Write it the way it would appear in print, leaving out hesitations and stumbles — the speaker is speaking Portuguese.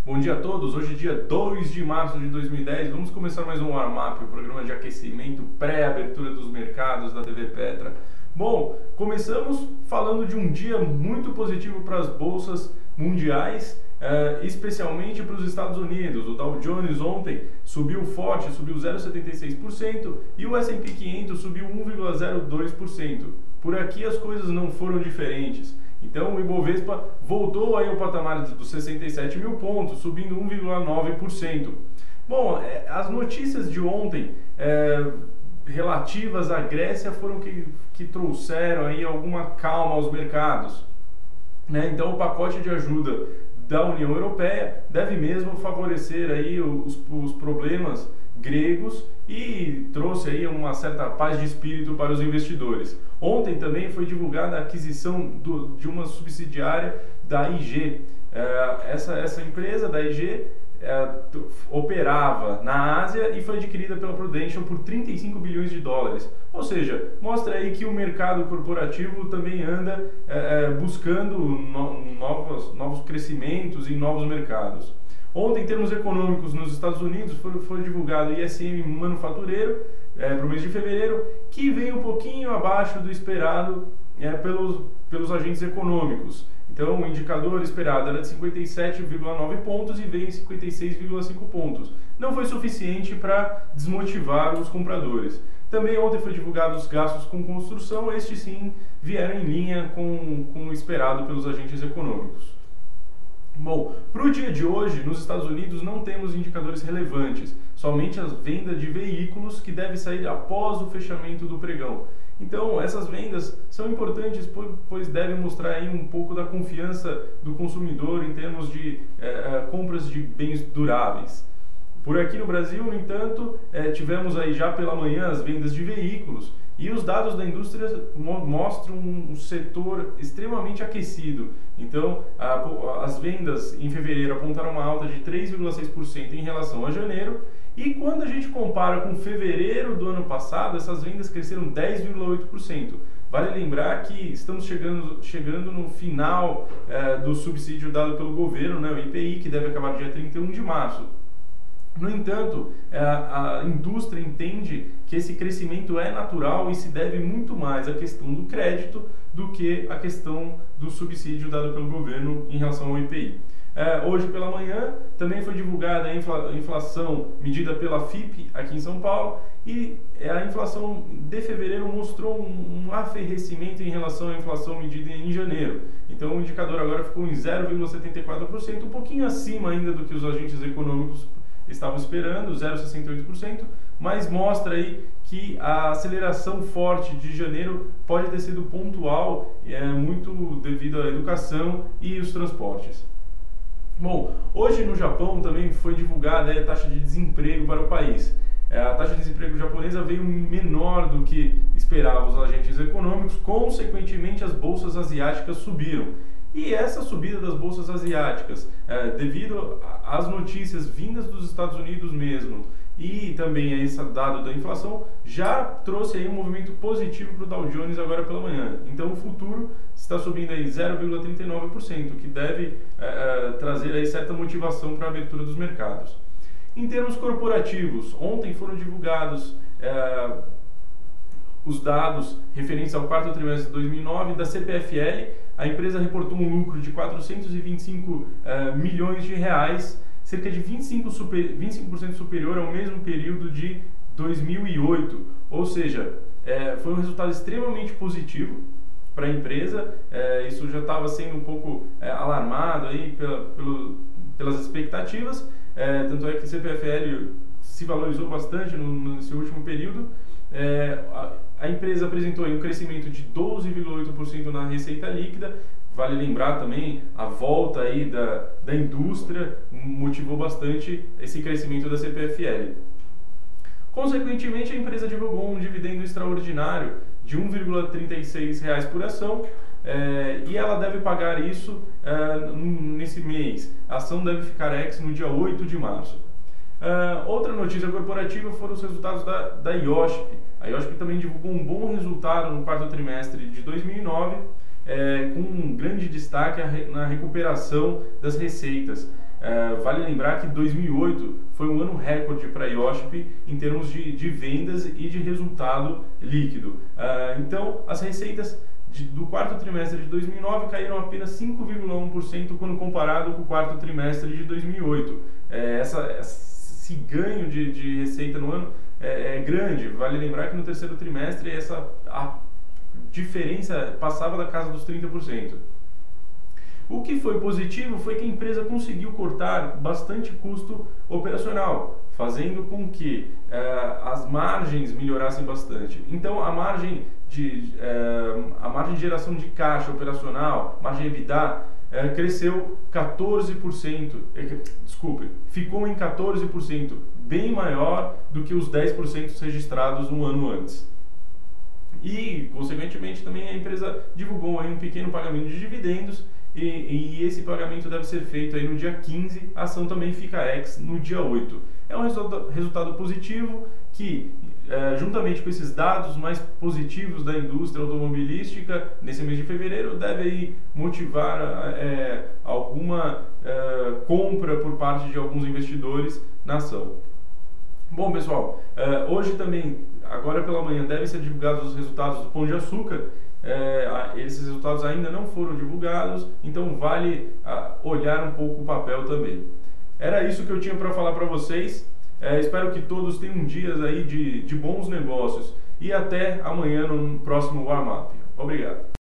Bom dia a todos, hoje dia 2 de março de 2010, vamos começar mais um warm-up, o programa de aquecimento pré-abertura dos mercados da TV Petra. Bom, começamos falando de um dia muito positivo para as bolsas mundiais, especialmente para os Estados Unidos. O Dow Jones ontem subiu forte, subiu 0,76% e o S&P 500 subiu 1,02%. Por aqui as coisas não foram diferentes. Então o Ibovespa voltou aí ao patamar dos 67 mil pontos, subindo 1,9%. Bom, as notícias de ontem relativas à Grécia foram que trouxeram aí alguma calma aos mercados, né? Então o pacote de ajuda da União Europeia deve mesmo favorecer aí os problemas gregos e trouxe aí uma certa paz de espírito para os investidores. Ontem também foi divulgada a aquisição de uma subsidiária da IG. Essa empresa da IG operava na Ásia e foi adquirida pela Prudential por 35 bilhões de dólares. Ou seja, mostra aí que o mercado corporativo também anda buscando novos crescimentos em novos mercados. Ontem, em termos econômicos, nos Estados Unidos, foi divulgado o ISM manufatureiro para o mês de fevereiro, que veio um pouquinho abaixo do esperado pelos agentes econômicos. Então, o indicador esperado era de 57,9 pontos e veio em 56,5 pontos. Não foi suficiente para desmotivar os compradores. Também ontem foi divulgado os gastos com construção, estes sim vieram em linha com o esperado pelos agentes econômicos. Bom, para o dia de hoje, nos Estados Unidos não temos indicadores relevantes, somente as vendas de veículos que devem sair após o fechamento do pregão. Então, essas vendas são importantes, pois devem mostrar aí um pouco da confiança do consumidor em termos de compras de bens duráveis. Por aqui no Brasil, no entanto, tivemos aí já pela manhã as vendas de veículos e os dados da indústria mostram um setor extremamente aquecido. Então, as vendas em fevereiro apontaram uma alta de 3,6% em relação a janeiro. E quando a gente compara com fevereiro do ano passado, essas vendas cresceram 10,8%. Vale lembrar que estamos chegando no final do subsídio dado pelo governo, né, o IPI, que deve acabar dia 31 de março. No entanto, a indústria entende que esse crescimento é natural e se deve muito mais à questão do crédito do que à questão do subsídio dado pelo governo em relação ao IPI. Hoje pela manhã também foi divulgada a inflação medida pela FIPE aqui em São Paulo e a inflação de fevereiro mostrou um arrefecimento em relação à inflação medida em janeiro. Então o indicador agora ficou em 0,74%, um pouquinho acima ainda do que os agentes econômicos estavam esperando, 0,68%, mas mostra aí que a aceleração forte de janeiro pode ter sido pontual, muito devido à educação e os transportes. Bom, hoje no Japão também foi divulgada a taxa de desemprego para o país. A taxa de desemprego japonesa veio menor do que esperavam os agentes econômicos, consequentemente as bolsas asiáticas subiram. E essa subida das bolsas asiáticas, devido às notícias vindas dos Estados Unidos mesmo e também a esse dado da inflação, já trouxe aí um movimento positivo para o Dow Jones agora pela manhã. Então o futuro está subindo aí 0,39%, que deve trazer aí certa motivação para a abertura dos mercados. Em termos corporativos, ontem foram divulgados os dados referentes ao quarto trimestre de 2009 da CPFL. A empresa reportou um lucro de 425 milhões de reais, cerca de 25% superior ao mesmo período de 2008. Ou seja, foi um resultado extremamente positivo para a empresa. Isso já estava sendo um pouco alarmado aí pelas expectativas. Tanto é que a CPFL se valorizou bastante nesse último período. A empresa apresentou um crescimento de 12,8% na receita líquida. Vale lembrar também a volta aí da indústria motivou bastante esse crescimento da CPFL. Consequentemente, a empresa divulgou um dividendo extraordinário de R$ 1,36 por ação e ela deve pagar isso nesse mês. A ação deve ficar ex no dia 8 de março. Outra notícia corporativa foram os resultados da IOSP. A IOSP também divulgou um bom resultado no quarto trimestre de 2009, com um grande destaque na recuperação das receitas. Vale lembrar que 2008 foi um ano recorde para a IOSHP em termos de vendas e de resultado líquido. Então, as receitas do quarto trimestre de 2009 caíram apenas 5,1% quando comparado com o quarto trimestre de 2008. Esse ganho de receita no ano é grande. Vale lembrar que no terceiro trimestre a diferença passava da casa dos 30%. O que foi positivo foi que a empresa conseguiu cortar bastante custo operacional, fazendo com que as margens melhorassem bastante. Então, a margem de geração de caixa operacional, margem EBITDA, cresceu 14%, ficou em 14%, bem maior do que os 10% registrados um ano antes. E, consequentemente, também a empresa divulgou aí um pequeno pagamento de dividendos e esse pagamento deve ser feito aí no dia 15, a ação também fica ex no dia 8. É um resultado positivo que, juntamente com esses dados mais positivos da indústria automobilística, nesse mês de fevereiro, deve aí motivar alguma compra por parte de alguns investidores na ação. Bom, pessoal, hoje também, agora pela manhã, devem ser divulgados os resultados do Pão de Açúcar. Esses resultados ainda não foram divulgados, então vale olhar um pouco o papel também. Era isso que eu tinha para falar para vocês. Espero que todos tenham dias aí de bons negócios e até amanhã no próximo Warm Up. Obrigado.